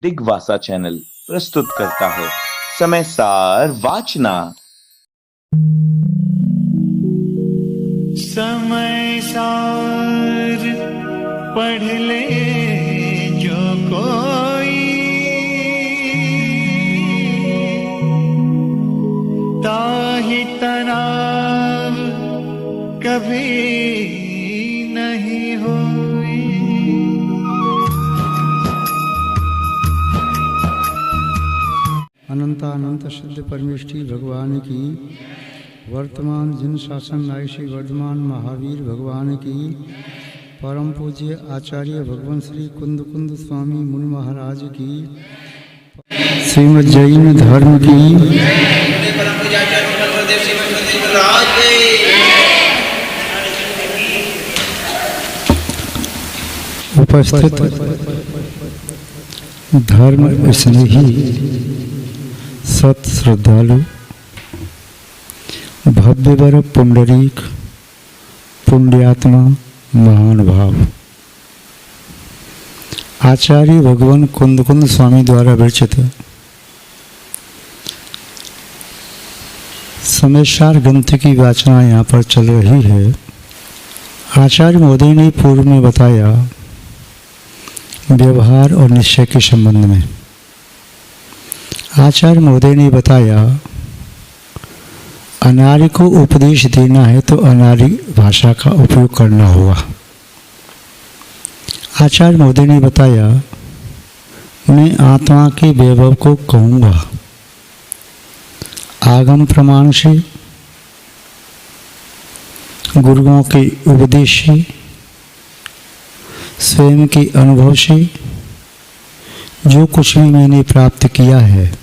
दिग्वासा channel प्रस्तुत करता है समय सार वाचना। समय सार पढ़ ले जो कोई, ताहि तनाव कभी नहीं होई। अनंतानंत सिद्ध परमेष्ठी भगवान की, वर्तमान जिन शासन नायक श्री वर्धमान महावीर भगवान की, परम पूज्य आचार्य भगवान श्री कुंद कुंद स्वामी मुनि महाराज की, श्रीमद् जैन धर्म की, उपस्थित धर्म स्नेही सत श्रद्धालु, भव्यवर पुंडरीक पुण्यात्मा महान भाव, आचार्य भगवान कुंद कुंद स्वामी द्वारा विरचित समयसार ग्रंथ की वाचना यहाँ पर चल रही है। आचार्य महोदय ने पूर्व में बताया व्यवहार और निश्चय के संबंध में। आचार्य महोदय ने बताया अनार्य को उपदेश देना है तो अनार्य भाषा का उपयोग करना होगा। आचार्य महोदय ने बताया मैं आत्मा के वैभव को कहूँगा आगम प्रमाण से, गुरुओं के उपदेश से, स्वयं के अनुभव से, जो कुछ भी मैंने प्राप्त किया है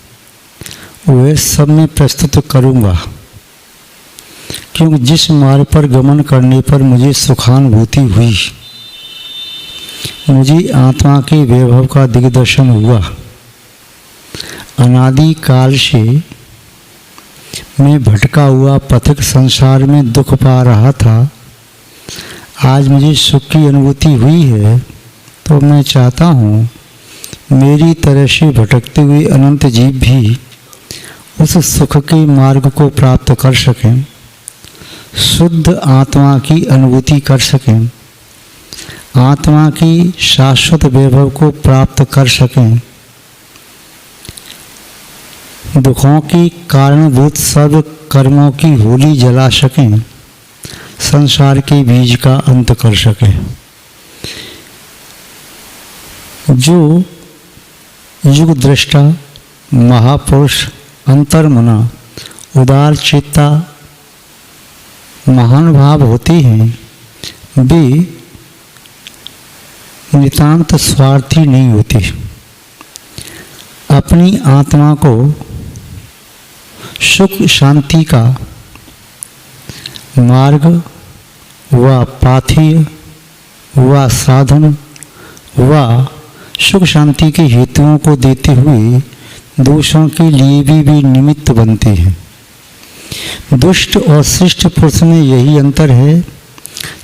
वह सब मैं प्रस्तुत करूँगा, क्योंकि जिस मार्ग पर गमन करने पर मुझे सुखानुभूति हुई, मुझे आत्मा के वैभव का दिग्दर्शन हुआ, अनादि काल से मैं भटका हुआ पथिक संसार में दुख पा रहा था, आज मुझे सुख की अनुभूति हुई है, तो मैं चाहता हूँ मेरी तरह से भटकते हुए अनंत जीव भी उस सुख के मार्ग को प्राप्त कर सकें, शुद्ध आत्मा की अनुभूति कर सकें, आत्मा की शाश्वत वैभव को प्राप्त कर सकें, दुखों की कारणभूत सब कर्मों की होली जला सकें, संसार के बीज का अंत कर सकें। जो युग दृष्टा महापुरुष अंतर्मना उदार चेता महान भाव होते हैं, वे नितांत स्वार्थी नहीं होते। अपनी आत्मा को सुख शांति का मार्ग व पाथेय व साधन व सुख शांति के हेतुओं को देते हुए दोषों के लिए भी निमित्त बनते हैं। दुष्ट और शिष्ट पुरुष में यही अंतर है।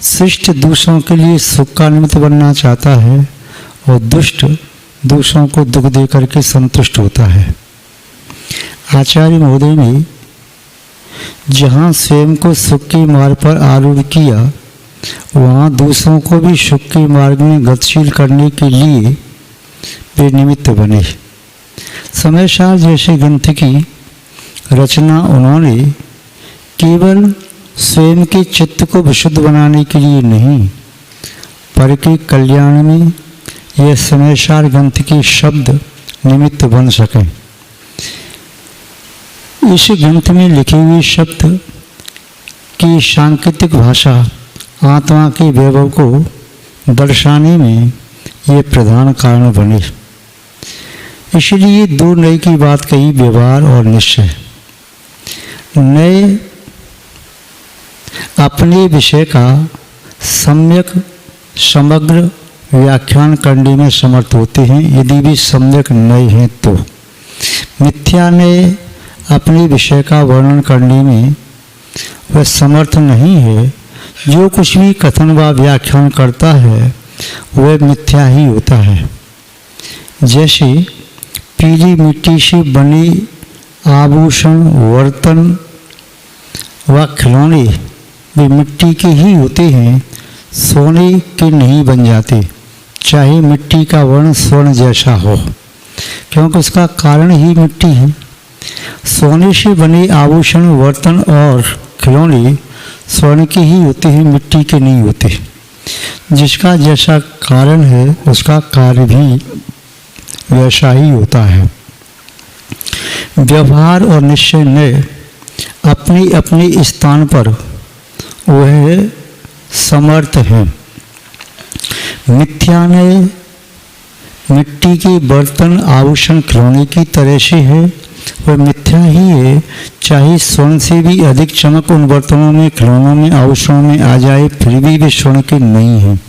शिष्ट दूसरों के लिए सुख का निमित्त बनना चाहता है और दुष्ट दूसरों को दुख दे करके संतुष्ट होता है। आचार्य महोदय ने जहाँ स्वयं को सुख के मार्ग पर आरूढ़ किया, वहाँ दूसरों को भी सुख के मार्ग में गतिशील करने के लिए वे निमित्त बने। समयसार जैसे ग्रंथ की रचना उन्होंने केवल स्वयं के चित्त को विशुद्ध बनाने के लिए नहीं, पर के कल्याण में यह समयसार ग्रंथ के शब्द निमित्त बन सकें। इस ग्रंथ में लिखे हुए शब्द की सांकेतिक भाषा आत्मा के वैभव को दर्शाने में ये प्रधान कारण बने। इसलिए दो नए की बात कही, व्यवहार और निश्चय। नए अपने विषय का सम्यक समग्र व्याख्यान करने में समर्थ होते हैं, यदि भी सम्यक नए हैं तो। मिथ्या नए अपने विषय का वर्णन करने में वह समर्थ नहीं है। जो कुछ भी कथन व व्याख्यान करता है वह मिथ्या ही होता है। जैसे पीली मिट्टी से बने आभूषण, बर्तन व खिलौने भी मिट्टी के ही होते हैं, सोने के नहीं बन जाते, चाहे मिट्टी का वर्ण स्वर्ण जैसा हो, क्योंकि उसका कारण ही मिट्टी है। सोने से बने आभूषण, बर्तन और खिलौने स्वर्ण के ही होते हैं, मिट्टी के नहीं होते। जिसका जैसा कारण है उसका कार्य भी वैसा ही होता है। व्यवहार और निश्चय ने अपने अपने स्थान पर वह समर्थ हैं। मिथ्या ने मिट्टी के बर्तन, आभूषण, खिलौने की तरह से है, वह मिथ्या ही है, चाहे स्वर्ण से भी अधिक चमक उन बर्तनों में, खिलौनों में, आभूषणों में आ जाए, फिर भी वे स्वर्ण के नहीं हैं।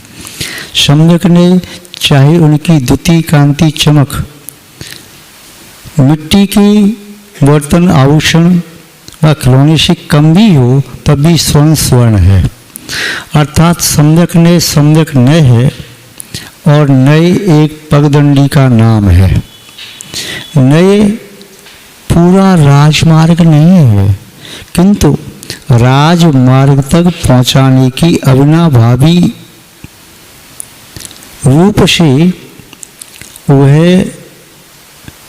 सम्यक ने चाहे उनकी द्वितीय कांति चमक मिट्टी के बर्तन, आभूषण व खिलौने से कम भी हो, तब भी स्वर्ण स्वर्ण है। अर्थात सम्यक ने सम्यक न है और नए एक पगडंडी का नाम है। नए पूरा राजमार्ग नहीं है, किंतु राजमार्ग तक पहुंचाने की अविनाभावी रूप से वह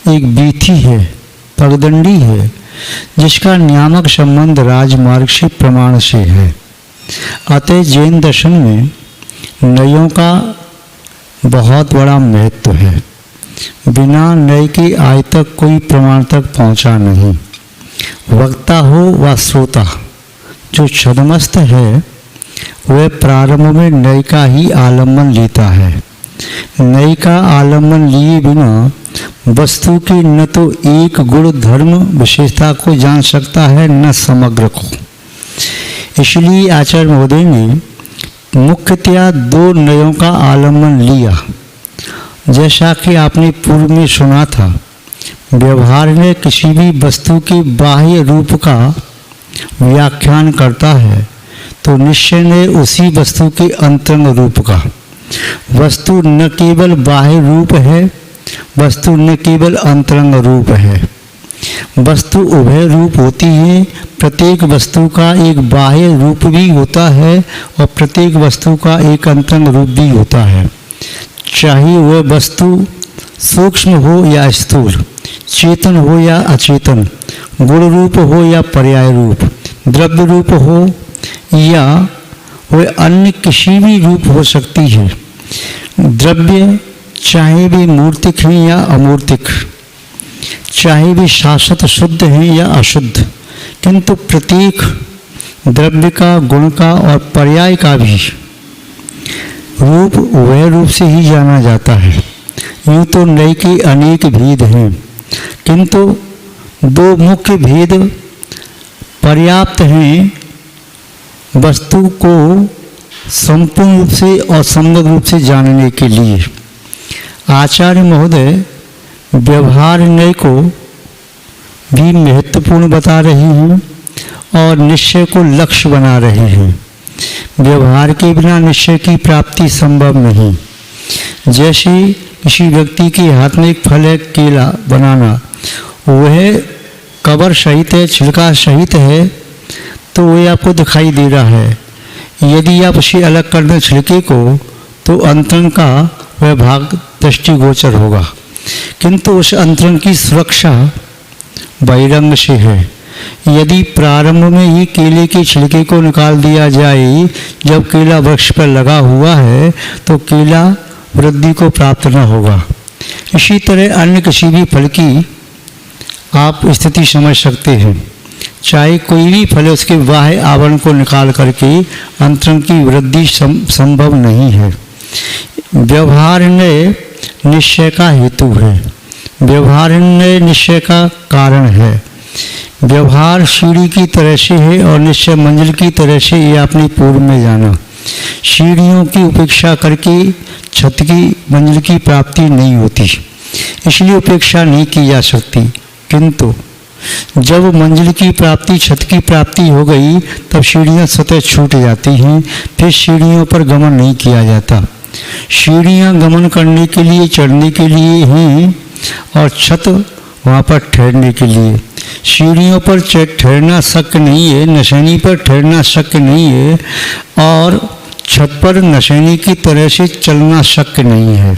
एक बीथी है, पगडंडी है, जिसका नियामक संबंध राजमार्ग से प्रमाण से है। अतः जैन दर्शन में नयों का बहुत बड़ा महत्व है। बिना नय के आज तक कोई प्रमाण तक पहुंचा नहीं। वक्ता हो व श्रोता जो छदमस्त है वह प्रारंभ में नय का ही आलम्बन लेता है। नय का आलम्बन लिए बिना वस्तु के न तो एक गुण धर्म विशेषता को जान सकता है, न समग्र को। इसलिए आचार्य महोदय ने मुख्यतया दो नयों का आलम्बन लिया। जैसा कि आपने पूर्व में सुना था, व्यवहार में किसी भी वस्तु के बाह्य रूप का व्याख्यान करता है तो निश्चय ने उसी वस्तु के अंतरंग रूप का। वस्तु न केवल बाह्य रूप है, वस्तु न केवल अंतरंग रूप है, वस्तु उभय रूप होती है। प्रत्येक वस्तु का एक बाह्य रूप भी होता है और प्रत्येक वस्तु का एक अंतरंग रूप भी होता है। चाहे वह वस्तु सूक्ष्म हो या स्थूल, चेतन हो या अचेतन, गुण रूप हो या पर्याय रूप, द्रव्य रूप हो या वह अन्य किसी भी रूप हो सकती है। द्रव्य चाहे वे मूर्तिक हैं या अमूर्तिक, चाहे वे शाश्वत शुद्ध हैं या अशुद्ध, किंतु प्रत्येक द्रव्य का, गुण का और पर्याय का भी रूप वह रूप से ही जाना जाता है। यूँ तो नय के अनेक भेद हैं, किंतु दो मुख्य भेद पर्याप्त हैं वस्तु को संपूर्ण रूप से और समग्र रूप से जानने के लिए। आचार्य महोदय व्यवहार नय को भी महत्वपूर्ण बता रहे हैं और निश्चय को लक्ष्य बना रहे हैं। व्यवहार के बिना निश्चय की प्राप्ति संभव नहीं। जैसे किसी व्यक्ति के हाथ में एक फल है, केला बनाना, वह कवर सहित है, छिलका सहित है, तो वह आपको दिखाई दे रहा है। यदि आप उसे अलग कर दें छिलके को, तो अंतरंग का वह भाग दृष्टिगोचर होगा, किंतु उस अंतरंग की सुरक्षा बहिरंग से है। यदि प्रारंभ में ही केले के छिलके को निकाल दिया जाए, जब केला वृक्ष पर लगा हुआ है, तो केला वृद्धि को प्राप्त न होगा। इसी तरह अन्य किसी भी फल की आप स्थिति समझ सकते हैं। चाहे कोई भी फल है, उसके बाह्य आवरण को निकाल करके अंतरंग की वृद्धि संभव नहीं है। व्यवहार ने निश्चय का हेतु है, व्यवहार ने निश्चय का कारण है। व्यवहार सीढ़ी की तरह से है और निश्चय मंजिल की तरह से, ये आपने पूर्व में जाना। सीढ़ियों की उपेक्षा करके छत की मंजिल की प्राप्ति नहीं होती, इसलिए उपेक्षा नहीं की जा सकती। किंतु जब मंजिल की प्राप्ति, छत की प्राप्ति हो गई, तब सीढ़ियाँ स्वतः छूट जाती हैं, फिर सीढ़ियों पर गमन नहीं किया जाता। सीढ़ियाँ गमन करने के लिए, चढ़ने के लिए हैं, और छत वहाँ पर ठहरने के लिए। सीढ़ियों पर ठहरना शक्य नहीं है, नशैनी पर ठहरना शक्य नहीं है, और छत पर नशैनी की तरह से चलना शक्य नहीं है।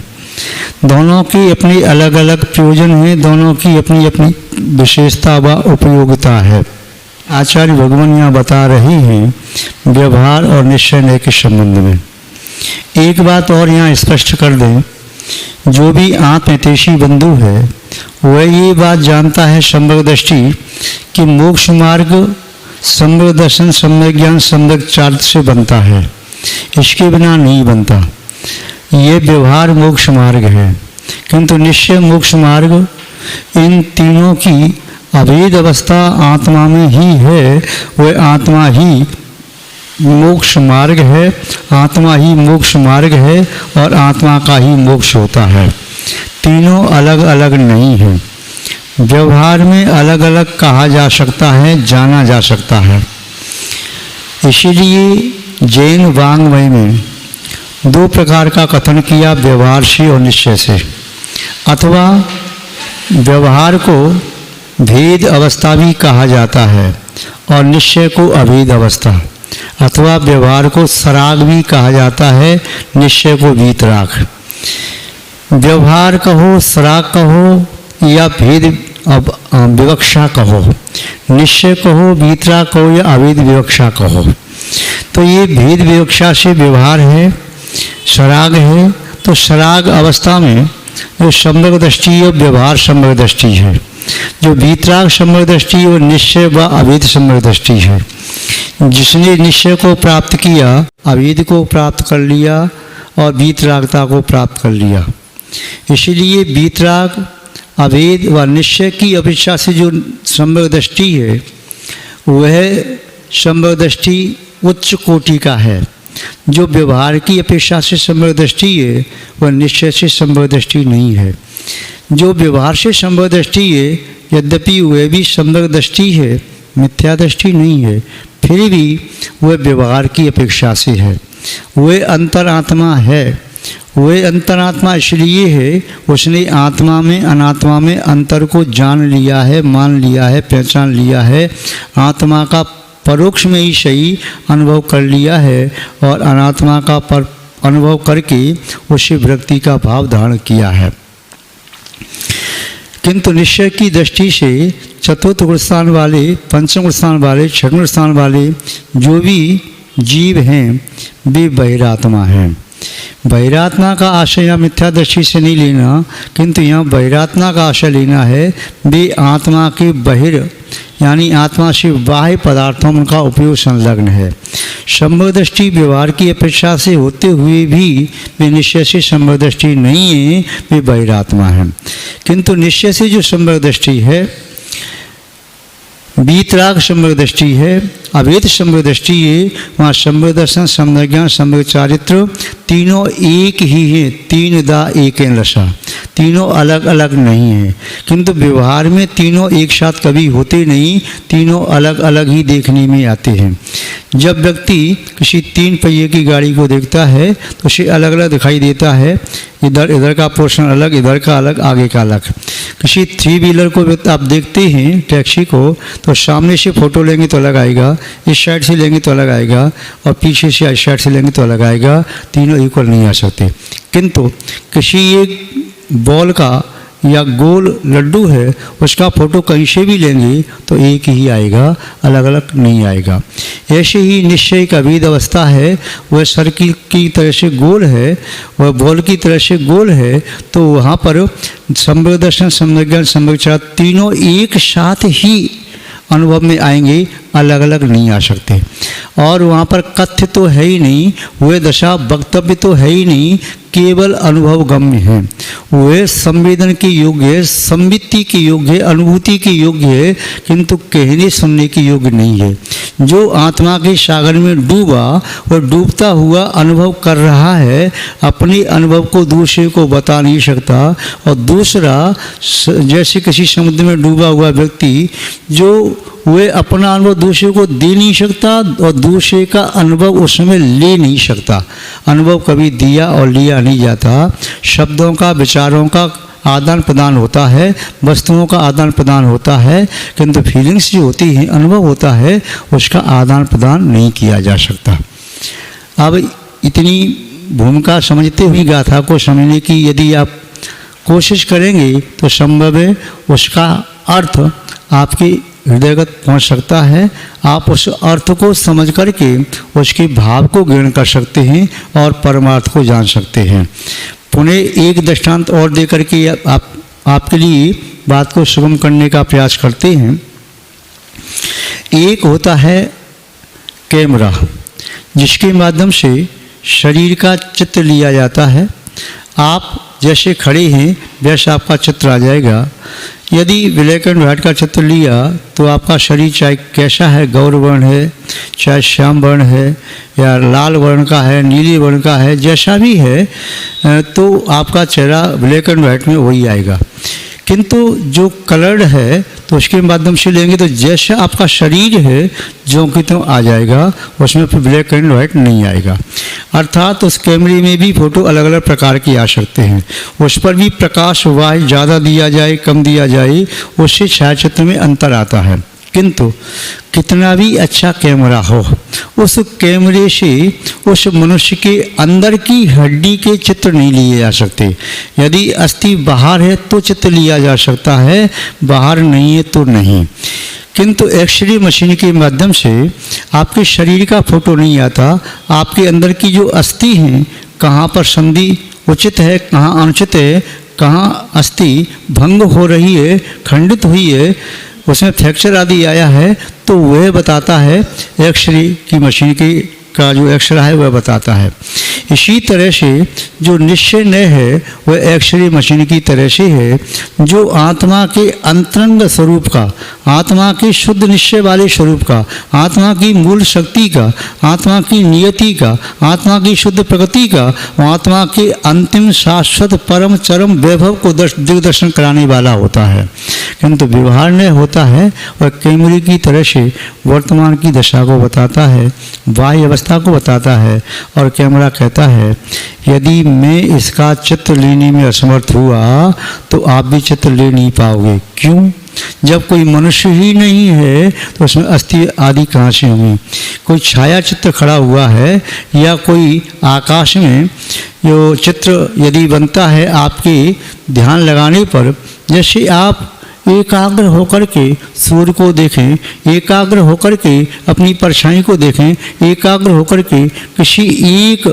दोनों की अपनी अलग अलग प्रयोजन है, दोनों की अपनी अपनी विशेषता व उपयोगिता है। आचार्य भगवान यहाँ बता रहे हैं व्यवहार और निश्चय नय के संबंध में। एक बात और यहाँ स्पष्ट कर दें, जो भी आत्महितैषी बंधु है वह ये बात जानता है सम्यक दृष्टि कि मोक्ष मार्ग सम्यक दर्शन, सम्यक ज्ञान, सम्यक चारित्र से बनता है, इसके बिना नहीं बनता। ये व्यवहार मोक्ष मार्ग है, किंतु निश्चय मोक्ष मार्ग इन तीनों की अभेद अवस्था आत्मा में ही है। वह आत्मा ही मोक्ष मार्ग है, आत्मा ही मोक्ष मार्ग है और आत्मा का ही मोक्ष होता है। तीनों अलग अलग नहीं हैं। व्यवहार में अलग अलग कहा जा सकता है, जाना जा सकता है। इसीलिए जैन वाङ्मय में दो प्रकार का कथन किया, व्यवहार से और निश्चय से। अथवा व्यवहार को भेद अवस्था भी कहा जाता है और निश्चय को अभेद अवस्था, अथवा व्यवहार को सराग भी कहा जाता है, निश्चय को वीतराग। व्यवहार कहो, सराग कहो या भेद विवक्षा कहो, निश्चय कहो, वीतराग कहो या अभेद विवक्षा कहो, तो ये भेद विवक्षा से व्यवहार है, सराग है। तो सराग अवस्था में जो सम्यक दृष्टि और व्यवहार सम्यक दृष्टि है, जो वीतराग सम्यक दृष्टि और निश्चय व अभेद सम्यक दृष्टि है। जिसने निश्चय को प्राप्त किया, अभेद को प्राप्त कर लिया और वीतरागता को प्राप्त कर लिया। इसीलिए वीतराग, अभेद व निश्चय की अपेक्षा से जो सम्यक दृष्टि है वह सम्यक दृष्टि उच्च कोटि का है। जो व्यवहार की अपेक्षा से सम्यक दृष्टि है वह निश्चय से सम्यक दृष्टि नहीं है। जो व्यवहार से सम्यक दृष्टि है, यद्यपि वह भी सम्यक दृष्टि है, मिथ्या दृष्टि नहीं है, फिर भी वह व्यवहार की अपेक्षा से है। वह अंतरात्मा है। वह अंतरात्मा इसलिए है, उसने आत्मा में अनात्मा में अंतर को जान लिया है, मान लिया है, पहचान लिया है। आत्मा का परोक्ष में ही सही अनुभव कर लिया है और अनात्मा का अनुभव करके उसे विरक्ति का भाव धारण किया है। किंतु निश्चय की दृष्टि से चतुर्थ गुण स्थान वाले, पंचम गुण स्थान वाले, छठवें गुण स्थान वाले जो भी जीव हैं वे बहिरात्मा हैं। बहिरात्मा का आशय यहाँ मिथ्या दृष्टि से नहीं लेना, किंतु यहाँ बहिरात्मा का आशय लेना है। वे आत्मा के बहिर यानी आत्मा से बाह्य पदार्थों में उनका उपयोग संलग्न है। सम्यक दृष्टि व्यवहार की अपेक्षा से होते हुए भी वे निश्चय से सम्यक दृष्टि नहीं है, वे बहिरात्मा है। किंतु निश्चय से जो सम्यक दृष्टि है, वीतराग सम्यक दृष्टि है, अभेद सम्यक दृष्टि है, वहाँ सम्यक दर्शन, सम्यक ज्ञान, सम्यक चारित्र तीनों एक ही है। तीन दा एक रसा, तीनों अलग अलग नहीं है। किंतु व्यवहार में तीनों एक साथ कभी होते नहीं, तीनों अलग अलग ही देखने में आते हैं। जब व्यक्ति किसी तीन पहिए की गाड़ी को देखता है तो उसे अलग अलग दिखाई देता है। इधर का पोर्शन अलग, इधर का अलग, आगे का अलग। किसी थ्री व्हीलर को आप देखते हैं, टैक्सी को, तो सामने से फोटो लेंगे तो अलग आएगा, इस साइड से लेंगे तो अलग आएगा और पीछे से इस साइड से लेंगे तो अलग आएगा। तीनों इक्वल नहीं आ सकते। किंतु किसी एक बॉल का या गोल लड्डू है, उसका फोटो कहीं से भी लेंगे तो एक ही आएगा, अलग अलग नहीं आएगा। ऐसे ही निश्चय का अभेद अवस्था है। वह सर्किल की तरह से गोल है, वह बॉल की तरह से गोल है, तो वहाँ पर सम्यक दर्शन, सम्यक ज्ञान, सम्यक चारित्र तीनों एक साथ ही अनुभव में आएंगे, अलग अलग नहीं आ सकते। और वहाँ पर कथ्य तो है ही नहीं, वह दशा वक्तव्य तो है ही नहीं, केवल अनुभव गम्य है। वह संवेदन के योग्य है, संवित्ति के योग्य है, अनुभूति के योग्य है, किंतु कहने सुनने के योग्य नहीं है। जो आत्मा के सागर में डूबा, वह डूबता हुआ अनुभव कर रहा है, अपने अनुभव को दूसरे को बता नहीं सकता। और दूसरा, जैसे किसी समुद्र में डूबा हुआ व्यक्ति, जो वह अपना अनुभव दूसरे को दे नहीं सकता और दूसरे का अनुभव उस समय ले नहीं सकता। अनुभव कभी दिया और लिया नहीं जाता। शब्दों का, विचारों का आदान प्रदान होता है, वस्तुओं का आदान प्रदान होता है, किंतु फीलिंग्स जो होती हैं, अनुभव होता है, उसका आदान प्रदान नहीं किया जा सकता। अब इतनी भूमिका समझते हुए गाथा को समझने की यदि आप कोशिश करेंगे तो संभव है उसका अर्थ आपके हृदयगत पहुंच सकता है। आप उस अर्थ को समझ करके उसके भाव को ग्रहण कर सकते हैं और परमार्थ को जान सकते हैं। पुनः एक दृष्टांत और दे करके आपके लिए बात को सुगम करने का प्रयास करते हैं। एक होता है कैमरा, जिसके माध्यम से शरीर का चित्र लिया जाता है। आप जैसे खड़े हैं वैसा आपका चित्र आ जाएगा। यदि ब्लैक एंड वाइट का चित्र लिया तो आपका शरीर चाहे कैसा है, गौर वर्ण है, चाहे श्याम वर्ण है, या लाल वर्ण का है, नीली वर्ण का है, जैसा भी है, तो आपका चेहरा ब्लैक एंड वाइट में वही आएगा। किंतु जो कलर्ड है तो उसके माध्यम से लेंगे तो जैसा आपका शरीर है जो कि तो आ जाएगा, उसमें फिर ब्लैक एंड वाइट नहीं आएगा। अर्थात उस कैमरे में भी फ़ोटो अलग अलग प्रकार की आ सकते हैं। उस पर भी प्रकाश वाय ज़्यादा दिया जाए कम दिया जाए, उससे छायाचित्र में अंतर आता है। किंतु कितना भी अच्छा कैमरा हो, उस कैमरे से उस मनुष्य के अंदर की हड्डी के चित्र नहीं लिए जा सकते। यदि अस्थि बाहर है तो चित्र लिया जा सकता है, बाहर नहीं है तो नहीं। किंतु एक्सरे मशीन के माध्यम से आपके शरीर का फोटो नहीं आता। आपके अंदर की जो अस्थि हैं, कहाँ पर संधि उचित है, कहाँ अनुचित है, कहाँ अस्थि भंग हो रही है, खंडित हुई है, उसमें फ्रैक्चर आदि आया है, तो वह बताता है एक्सरे की मशीन का जो एक्सरे है वह बताता है। इसी तरह से जो निश्चय न है वह एक्सरे मशीन की तरह से है, जो आत्मा के अंतरंग स्वरूप का, आत्मा के शुद्ध निश्चय वाले स्वरूप का, आत्मा की मूल शक्ति का, आत्मा की नियति का, आत्मा की शुद्ध प्रकृति का, आत्मा के अंतिम शाश्वत परम चरम वैभव को दिग्दर्शन कराने वाला होता है। किंतु व्यवहार न होता है वह कैमरे की तरह से वर्तमान की दशा को बताता है, बाह्य अवस्था को बताता है, और कैमरा कहता है यदि मैं इसका चित्र लेने में असमर्थ हुआ तो आप भी चित्र ले नहीं पाओगे। क्यों? जब कोई मनुष्य ही नहीं है तो उसमें अस्थि आदि कहाँ से होंगी? कोई छाया चित्र खड़ा हुआ है या कोई आकाश में जो चित्र यदि बनता है आपके ध्यान लगाने पर, जैसे आप एकाग्र होकर के सूर्य को देखें, एकाग्र होकर के अपनी परछाई को देखें, एकाग्र होकर के किसी एक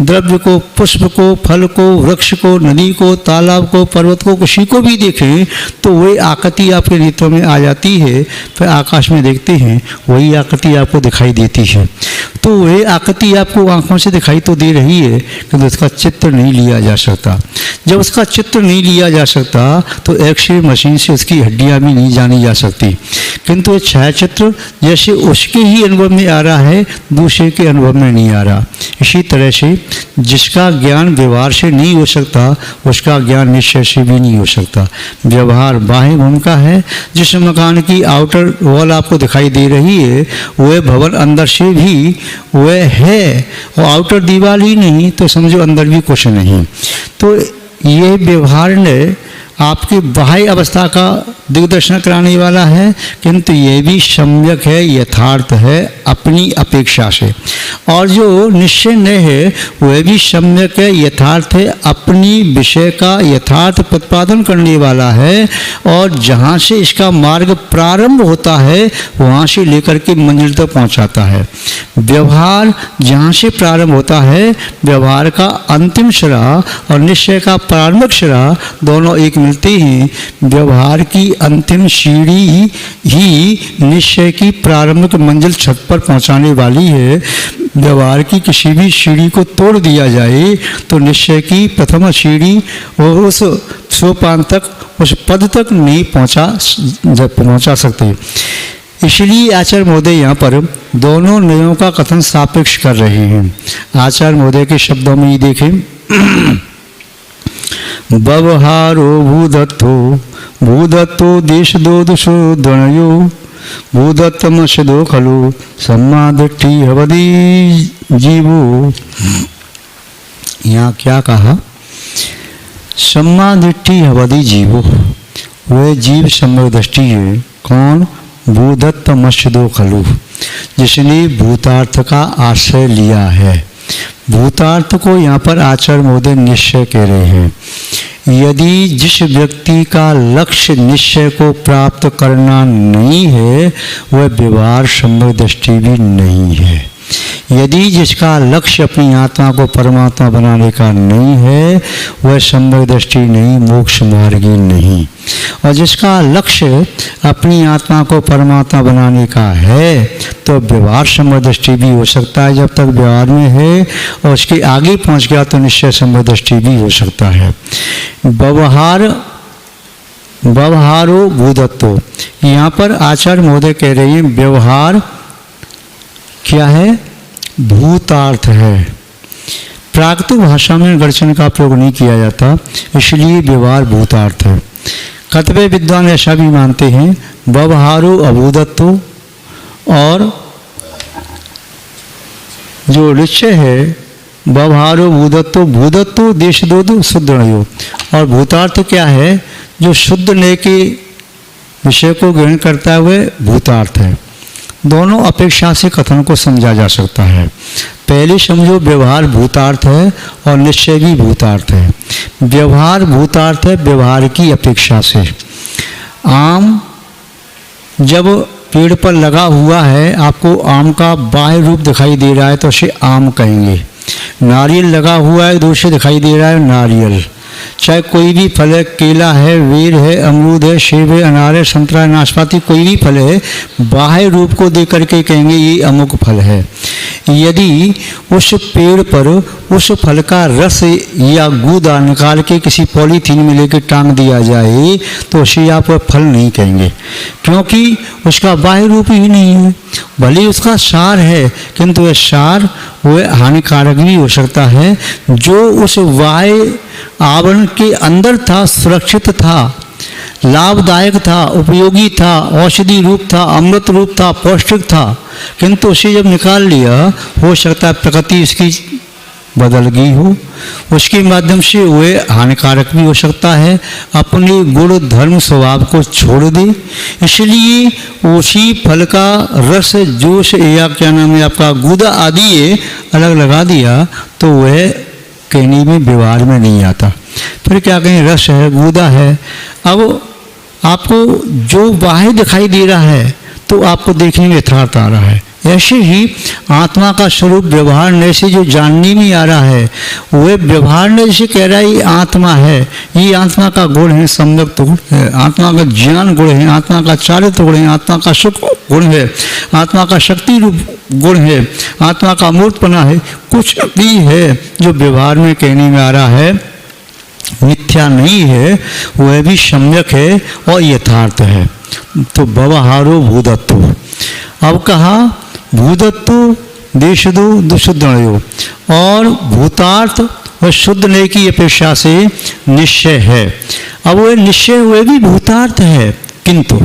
द्रव्य को, पुष्प को, फल को, वृक्ष को, नदी को, तालाब को, पर्वत को, किसी को भी देखें तो वही आकृति आपके नेत्रों में आ जाती है। फिर आकाश में देखते हैं वही आकृति आपको दिखाई देती है। तो वही आकृति आपको आंखों से दिखाई तो दे रही है, किंतु उसका चित्र नहीं लिया जा सकता। जब उसका चित्र नहीं लिया जा सकता तो एक्सरे मशीन से उसकी हड्डियाँ भी नहीं जानी जा सकती। किंतु छायाचित्र जैसे उसके ही अनुभव में आ रहा है, दूसरे के अनुभव में नहीं आ रहा। इसी तरह से जिसका ज्ञान व्यवहार से नहीं हो सकता उसका ज्ञान निश्चय से भी नहीं हो सकता। व्यवहार बाह्य भूमिका है। जिस मकान की आउटर वॉल आपको दिखाई दे रही है वह भवन अंदर से भी वह है, और आउटर दीवार ही नहीं तो समझो अंदर भी कुछ नहीं। तो ये व्यवहार ने आपकी बाह्य अवस्था का दिग्दर्शन कराने वाला है, किंतु ये भी सम्यक है, यथार्थ है अपनी अपेक्षा से। और जो निश्चय न है वह भी सम्यक है, यथार्थ है, अपनी विषय का यथार्थ प्रतिपादन करने वाला है। और जहाँ से इसका मार्ग प्रारंभ होता है वहाँ से लेकर के मंजिल तक पहुँचाता है। व्यवहार जहाँ से प्रारंभ होता है, व्यवहार का अंतिम सिरा और निश्चय का प्रारंभिक सिरा दोनों एक मिलते हैं। व्यवहार की अंतिम सीढ़ी ही निश्चय की प्रारंभिक मंजिल छत पर पहुंचाने वाली है। व्यवहार की किसी भी सीढ़ी को तोड़ दिया जाए तो निश्चय की प्रथम सीढ़ी और उस सोपान तक, उस पद तक नहीं पहुंचा सकते। इसलिए आचार्य महोदय यहाँ पर दोनों नयों का कथन सापेक्ष कर रहे हैं। आचार्य महोदय के शब्दों में ही देखें, व्यवहारो भूदत्तो देश दो दुषो द्वणयो भूदत्तमशदो खलु सम्मादृष्टि हवदी जीवो। यहाँ क्या कहा? सम्मादिट्ठी अवधि जीवो, वह जीव समदृष्टि है। कौन? भूदत्त मत्स्यदो खलु, जिसने भूतार्थ का आश्रय लिया है। भूतार्थ को यहाँ पर आचार्य महोदय निश्चय कह रहे हैं। यदि जिस व्यक्ति का लक्ष्य निश्चय को प्राप्त करना नहीं है, वह व्यवहार समदृष्टि भी नहीं है। यदि जिसका लक्ष्य अपनी आत्मा को परमात्मा बनाने का नहीं है, वह समदृष्टि नहीं, मोक्ष मार्गी नहीं। और जिसका लक्ष्य अपनी आत्मा को परमात्मा बनाने का है, तो व्यवहार समदृष्टि भी हो सकता है जब तक व्यवहार में है, और उसके आगे पहुंच गया तो निश्चय समदृष्टि भी हो सकता है। व्यवहारो भूदत्तो, यहाँ पर आचार्य महोदय कह रहे हैं व्यवहार क्या है? भूतार्थ है। प्राकृतिक भाषा में गणचन का प्रयोग नहीं किया जाता, इसलिए व्यवहार भूतार्थ है। कतिपय विद्वान ऐसा भी मानते हैं व्यवहारो अभूदत्तो, और जो निश्चय है व्यवहारो भूदत्तो, भूदत्तो देश दो शुद्ध नयो, और भूतार्थ क्या है? जो शुद्ध नय के विषय को ग्रहण करता है वह भूतार्थ है। दोनों अपेक्षा से कथन को समझा जा सकता है। पहले समझो व्यवहार भूतार्थ है और निश्चय भी भूतार्थ है। व्यवहार भूतार्थ है व्यवहार की अपेक्षा से। आम जब पेड़ पर लगा हुआ है, आपको आम का बाह्य रूप दिखाई दे रहा है तो उसे आम कहेंगे। नारियल लगा हुआ है, दूर से दिखाई दे रहा है नारियल। चाहे कोई भी फल है, केला है, बेर है, अमरूद है, सेब है, अनार है, संतरा है, नाशपाती, कोई भी फल है, बाह्य रूप को देख करके कहेंगे ये अमुक फल है। यदि उस पेड़ पर उस फल का रस या गूदा निकाल के किसी पॉलीथीन में लेकर टांग दिया जाए तो उसे आप फल नहीं कहेंगे, क्योंकि उसका बाह्य रूप ही नहीं है। भले उसका सार है, किंतु वह सार वह हानिकारक भी हो सकता है। जो उस बाह्य आवरण के अंदर था, सुरक्षित था, लाभदायक था, उपयोगी था, औषधि रूप था, अमृत रूप था, पौष्टिक था, किंतु उसे जब निकाल लिया, हो सकता है प्रकृति उसकी बदल गई हो, उसके माध्यम से वह हानिकारक भी हो सकता है, अपने गुण धर्म स्वभाव को छोड़ दे। इसलिए उसी फल का रस, जोश या क्या नाम है आपका गूदा आदि अलग लगा दिया तो वह कहने में व्यवहार में नहीं आता। फिर क्या कहें? रस है, गूदा है। अब आपको जो बाह्य दिखाई दे रहा है तो आपको देखने में यथार्थ आ रहा है। ऐसे ही आत्मा का स्वरूप व्यवहार नय से जो जानने में आ रहा है, वह व्यवहार नय से कह रहा है ये आत्मा है, ये आत्मा का गुण है, सम्यक गुण है, आत्मा का ज्ञान गुण है, आत्मा का चारित्र गुण है, आत्मा का सुख गुण है, आत्मा का शक्ति रूप गुण है, आत्मा का मूर्तपना है। कुछ भी है जो व्यवहार में कहने में आ रहा है मिथ्या नहीं है, वह भी सम्यक है और यथार्थ है। तो व्यवहारो भूदत्तो। अब कहा भूदत्तो देशदो दुशुद्धनयो, और भूतार्थ वह शुद्ध नय की अपेक्षा से निश्चय है। अब वह निश्चय वह भी भूतार्थ है, किंतु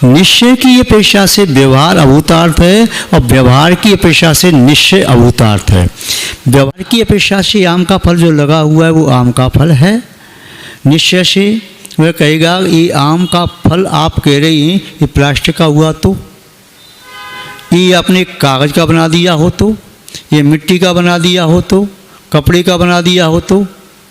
निश्चय की अपेक्षा से व्यवहार अभूतार्थ है और व्यवहार की अपेक्षा से निश्चय अभूतार्थ है। व्यवहार की अपेक्षा से आम का फल जो लगा हुआ है वो आम का फल है। निश्चय से वह कहेगा ये आम का फल आप कह रही हैं ये प्लास्टिक का हुआ तो, ये आपने कागज़ का बना दिया हो तो, ये मिट्टी का बना दिया हो तो, कपड़े का बना दिया हो तो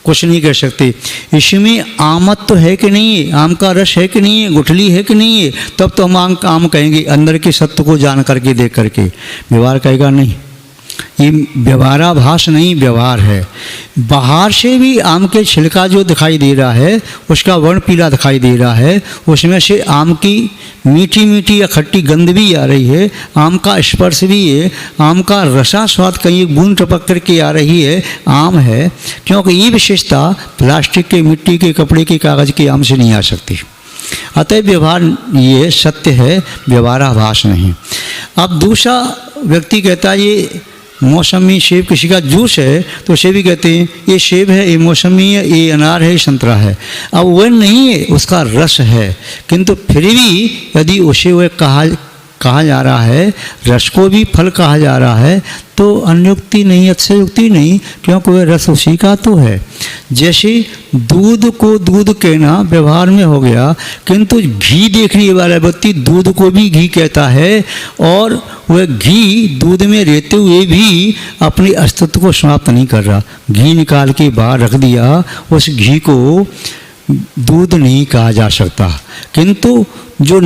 कुछ नहीं कर सकते। इसमें आमत तो है कि नहीं है, आम का रस है कि नहीं है, गुठली है कि नहीं है, तब तो हम आम कहेंगे अंदर के सत्य को जान करके देख करके। व्यवहार कहेगा नहीं, ये व्यवहाराभास नहीं व्यवहार है। बाहर से भी आम के छिलका जो दिखाई दे रहा है उसका वर्ण पीला दिखाई दे रहा है, उसमें से आम की मीठी मीठी या खट्टी गंध भी आ रही है, आम का स्पर्श भी है, आम का रसा स्वाद कहीं बूंद टपक करके आ रही है, आम है। क्योंकि ये विशेषता प्लास्टिक के, मिट्टी के, कपड़े के, कागज़ के आम से नहीं आ सकती। अतः व्यवहार ये सत्य है, व्यवहाराभास नहीं। अब दूसरा व्यक्ति कहता है ये मौसमी सेब किसी का जूस है तो उसे भी कहते हैं ये सेब है, ये मौसमी है, ये अनार है, ये संतरा है। अब वह नहीं है, उसका रस है, किंतु फिर भी यदि उसे वह कहा कहा जा रहा है, रस को भी फल कहा जा रहा है, तो अन्युक्ति नहीं, अतिशयोक्ति नहीं, क्योंकि वह रस उसी का तो है। जैसे दूध को दूध कहना व्यवहार में हो गया, किंतु घी देखने वाला व्यक्ति दूध को भी घी कहता है, और वह घी दूध में रहते हुए भी अपने अस्तित्व को समाप्त नहीं कर रहा। घी निकाल के बाहर रख दिया, उस घी को दूध नहीं कहा जा सकता। किंतु जो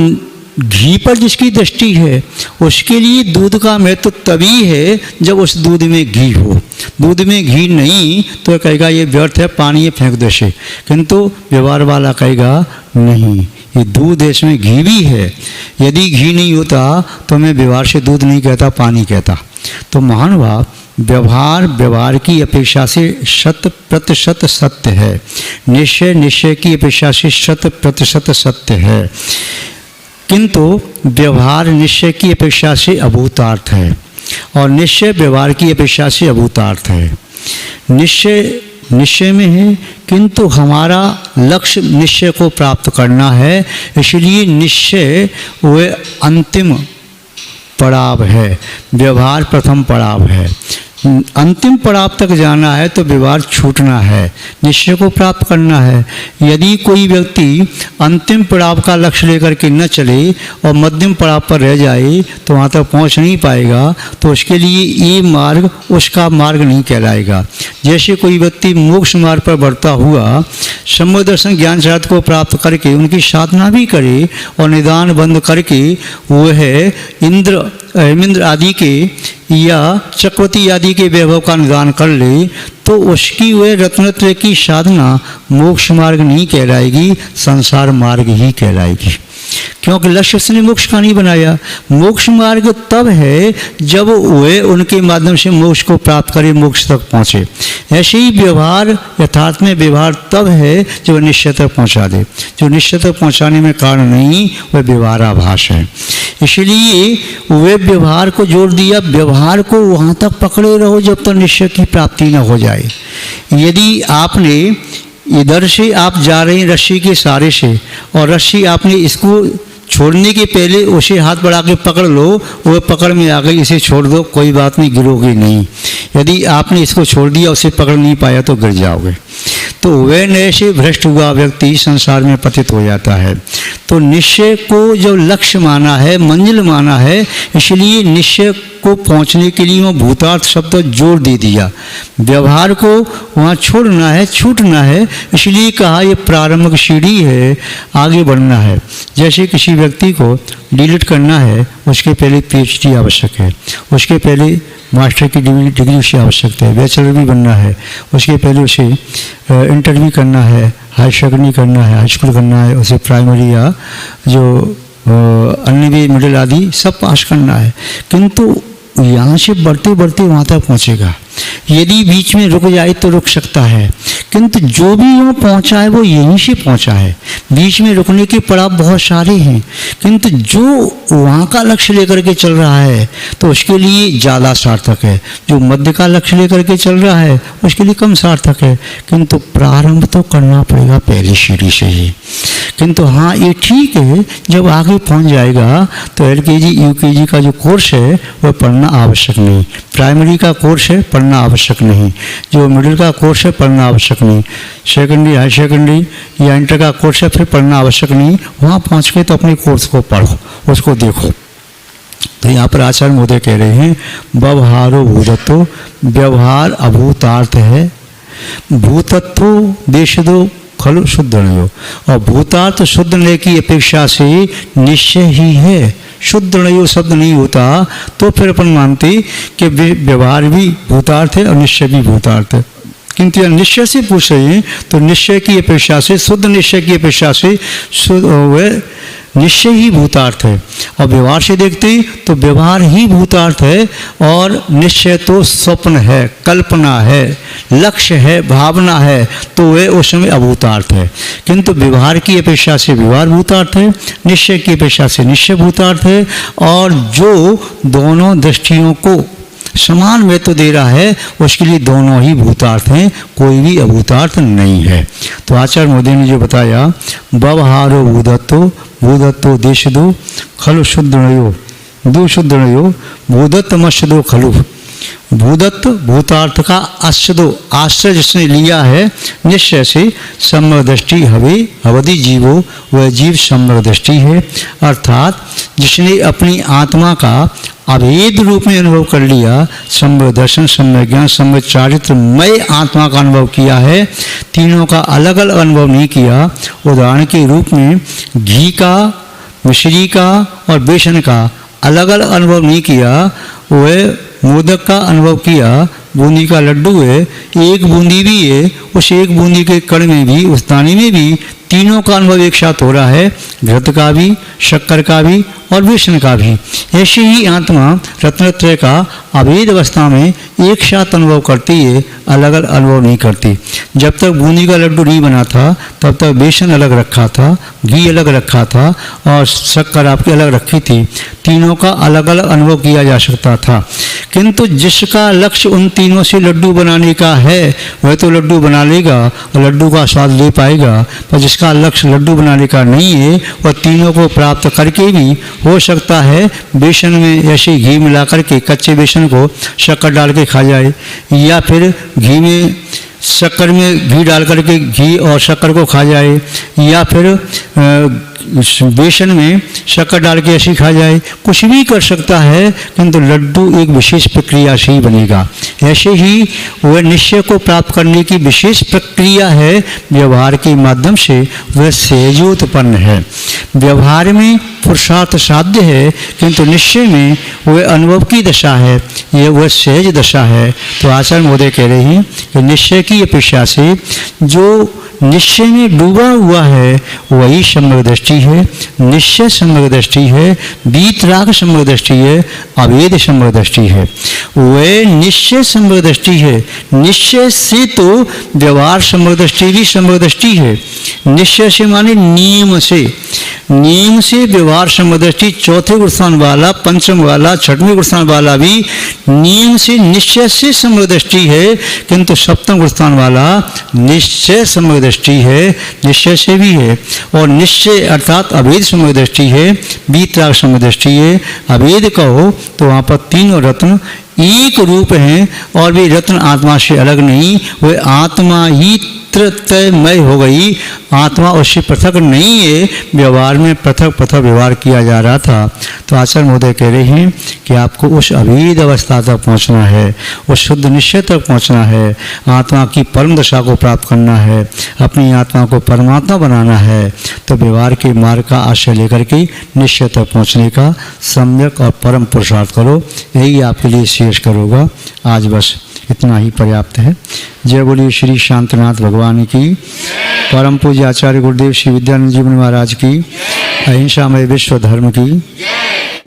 घी पर जिसकी दृष्टि है उसके लिए दूध का महत्व तभी है जब उस दूध में घी हो। दूध में घी नहीं तो कहेगा ये व्यर्थ है, पानी ये फेंक दो से, किंतु व्यवहार वाला कहेगा नहीं, ये दूध है, इसमें घी भी है। यदि घी नहीं होता तो मैं व्यवहार से दूध नहीं कहता, पानी कहता। तो महानुभाव, व्यवहार की अपेक्षा से 100% सत्य है, निश्चय की अपेक्षा से 100% सत्य है, किंतु व्यवहार निश्चय की अपेक्षा से अभूतार्थ है, और निश्चय व्यवहार की अपेक्षा से अभूतार्थ है। निश्चय में है, किंतु हमारा लक्ष्य निश्चय को प्राप्त करना है, इसलिए निश्चय वह अंतिम पड़ाव है, व्यवहार प्रथम पड़ाव है। अंतिम पड़ाव तक जाना है तो व्यवहार छूटना है, निश्चय को प्राप्त करना है। यदि कोई व्यक्ति अंतिम पड़ाव का लक्ष्य लेकर के न चले और मध्यम पड़ाव पर रह जाए तो वहाँ तक पहुँच नहीं पाएगा, तो उसके लिए ये मार्ग उसका मार्ग नहीं कहलाएगा। जैसे कोई व्यक्ति मोक्ष मार्ग पर बढ़ता हुआ सम्यक दर्शन ज्ञान शब्द को प्राप्त करके उनकी साधना भी करे और निदान बंद करके वह हेमिंद्र आदि के या चक्रवर्ती आदि के वैभव का निदान कर ले, तो उसकी वह रत्नत्रय की साधना मोक्ष मार्ग नहीं कहलाएगी, संसार मार्ग ही कहलाएगी। क्योंकि लक्ष्य उसने मोक्ष का नहीं बनाया। मोक्ष मार्ग तब है जब वे उनके माध्यम से मोक्ष को प्राप्त करे, मोक्ष तक पहुँचे। ऐसे ही व्यवहार, यथार्थ में व्यवहार तब है जो निश्चय तक पहुँचा दे। जो निश्चय तक पहुँचाने में कारण नहीं, वह व्यवहाराभास है। इसलिए वे व्यवहार को जोड़ दिया, व्यवहार को वहाँ तक पकड़े रहो जब तक निश्चय की प्राप्ति न हो जाए। यदि आपने इधर से आप जा रहे हैं रस्सी के सहारे से, और रस्सी आपने इसको छोड़ने के पहले उसे हाथ बढ़ा के पकड़ लो, वह पकड़ में आ गई, इसे छोड़ दो, कोई बात नहीं, गिरोगे नहीं। यदि आपने इसको छोड़ दिया, उसे पकड़ नहीं पाया तो गिर जाओगे। तो वह नए से भ्रष्ट हुआ व्यक्ति संसार में पतित हो जाता है। तो निश्चय को जो लक्ष्य माना है, मंजिल माना है, इसलिए निश्चय को पहुंचने के लिए वो भूतार्थ शब्द जोड़ दे दिया। व्यवहार को वहाँ छोड़ना है, छूटना है, इसलिए कहा ये प्रारंभिक सीढ़ी है, आगे बढ़ना है। जैसे किसी व्यक्ति को डिलीट करना है, उसके पहले PhD आवश्यक है, उसके पहले मास्टर की डिग्री उसे आवश्यकता है, बैचलर भी बनना है, उसके पहले उसे इंटर भी करना है, हाई सेकेंडरी करना है, हाई स्कूल करना है, उसे प्राइमरी या जो अन्य भी मिडिल आदि सब पास करना है। किंतु यहाँ से बढ़ते बढ़ते वहाँ तक पहुँचेगा। यदि बीच में रुक जाए तो रुक सकता है, किंतु जो भी वहाँ पहुँचा है वो यहीं से पहुँचा है। बीच में रुकने के पड़ाव बहुत सारे हैं, किंतु जो वहाँ का लक्ष्य लेकर के चल रहा है तो उसके लिए ज़्यादा सार्थक है, जो मध्य का लक्ष्य लेकर के चल रहा है उसके लिए कम सार्थक है। किंतु प्रारंभ तो करना पड़ेगा पहली सीढ़ी से ही। किंतु हाँ, ये ठीक है, जब आगे पहुँच जाएगा तो LKG UKG का जो कोर्स है वह पढ़ना आवश्यक नहीं, प्राइमरी का कोर्स है पढ़ना आवश्यक नहीं, जो मिडिल का कोर्स है पढ़ना आवश्यक नहीं, सेकेंडरी हाई सेकेंडरी या इंटर का कोर्स है फिर पढ़ना आवश्यक नहीं। वहाँ पहुँच के तो अपने कोर्स को पढ़ो, उसको देखो। तो यहाँ पर आचार्य महोदय कह रहे हैं व्यवहारो भूतत्व, व्यवहार अभूतार्थ है, भूतत्व देश दो खलु शुद्ध नयो, और भूतार्थ शुद्ध नय की अपेक्षा से निश्चय ही है। शुद्ध नयो शब्द नहीं होता तो फिर अपन मानते कि व्यवहार भी भूतार्थ है और निश्चय भी भूतार्थ है। किंतु यह निश्चय से पूछ रहे हैं तो निश्चय की अपेक्षा से, शुद्ध निश्चय की अपेक्षा से वह निश्चय ही भूतार्थ है, और व्यवहार से देखते तो व्यवहार ही भूतार्थ है, और निश्चय तो स्वप्न है, कल्पना है, लक्ष्य है, भावना है, तो वह उस समय अभूतार्थ है। किंतु व्यवहार की अपेक्षा से व्यवहार भूतार्थ है, निश्चय की अपेक्षा से निश्चय भूतार्थ है, और जो दोनों दृष्टियों को समान महत्व दे रहा है उसके लिए दोनों ही भूतार्थ हैं, कोई भी अभूतार्थ नहीं है। तो आचार्य महोदय ने जो बताया व्यवहारो भूतत्व, भूतत्व देश दो खलु शुद्ध नयो, दुशुद्धयो भूदत्तमश्चदो खलु। भूदत्त भूतार्थ का आश्रदो आश्रय जिसने लिया है निश्चय से समदृष्टि हवे अवधि जीवो वह जीव समदृष्टि है। अर्थात जिसने अपनी आत्मा का अभेद रूप में अनुभव कर लिया, सम्य दर्शन, सम्य ज्ञान, सम्य चारित्रमय आत्मा का अनुभव किया है, तीनों का अलग अलग अनुभव नहीं किया। उदाहरण के रूप में घी का, मिश्री का और बेसन का अलग अलग अनुभव नहीं किया, वह मोदक का अनुभव किया। बूंदी का लड्डू है, एक बूंदी भी है, उस एक बूंदी के कण में भी, उस दाने में भी तीनों का अनुभव एक साथ हो रहा है, घृत का भी, शक्कर का भी और बेसन का भी। ऐसे ही आत्मा रत्नत्रय का अभेद अवस्था में एक साथ अनुभव करती है, अलग अलग अनुभव नहीं करती। जब तक बूंदी का लड्डू नहीं बना था तब तक बेसन अलग रखा था, घी अलग रखा था और शक्कर आपकी अलग रखी थी। तीनों का अलग अलग अनुभव किया जा सकता था, किंतु जिसका लक्ष्य उन तीनों से लड्डू बनाने का है वह तो लड्डू बना लेगा और लड्डू का स्वाद ले पाएगा। पर जिसका लक्ष्य लड्डू बनाने का नहीं है वह तीनों को प्राप्त करके भी हो सकता है बेसन में ऐसे घी मिला करके कच्चे बेसन को शक्कर डाल के खा जाए, या फिर घी में शक्कर में घी डाल करके घी और शक्कर को खा जाए, या फिर बेसन में शक्कर डाल के ऐसे खा जाए। कुछ भी कर सकता है, किंतु लड्डू एक विशेष प्रक्रिया से ही बनेगा। ऐसे ही वह निश्चय को प्राप्त करने की विशेष प्रक्रिया है, व्यवहार के माध्यम से वह सहजोत्पन्न है। व्यवहार में पुरुषार्थ साध्य है, किंतु निश्चय में वह अनुभव की दशा है, यह वह सहज दशा है। तो आचार्य महोदय कह रहे हैं कि निश्चय की अपेक्षा से जो निश्चय में डूबा हुआ है वही सम्यक दृष्टि है। निश्चय सम्यक दृष्टि है, वीतराग सम्यक दृष्टि है, अभेद सम्यक दृष्टि है। वह निश्चय सम्यक दृष्टि है। निश्चय से तो व्यवहार सम्यक दृष्टि भी सम्यक दृष्टि है। निश्चय से माने नियम से, नियम से व्यवहार सम्यक दृष्टि, चौथे गुणस्थान वाला, पंचम वाला, छठवें गुणस्थान वाला भी नियम से निश्चय से सम्यक दृष्टि है, किंतु सप्तम गुणस्थान वाला निश्चय सम्यक दृष्टि है, निश्चय से भी है। और निश्चय अर्थात अभेद सम्यक दृष्टि है, वीतराग सम्यक दृष्टि है। अभेद कहो तो वहाँ पर तीनों रत्न एक रूप हैं और भी रत्न आत्मा से अलग नहीं, वह आत्मा ही तय हो गई, आत्मा उससे पृथक नहीं है। व्यवहार में पृथक पृथक व्यवहार किया जा रहा था। तो आचार्य महोदय कह रहे हैं कि आपको उस अभेद अवस्था तक पहुंचना है, उस शुद्ध निश्चय तक पहुंचना है, आत्मा की परम दशा को प्राप्त करना है, अपनी आत्मा को परमात्मा बनाना है। तो व्यवहार के मार्ग का आश्रय लेकर के निश्चय तक पहुँचने का सम्यक और परम पुरुषार्थ करो, यही आपके लिए शेष करोगा। आज बस इतना ही पर्याप्त है। जय बोलिए श्री शांतनाथ भगवान की, परम पूज्य आचार्य गुरुदेव श्री विद्यानंद जी महाराज की, अहिंसामय विश्व धर्म की।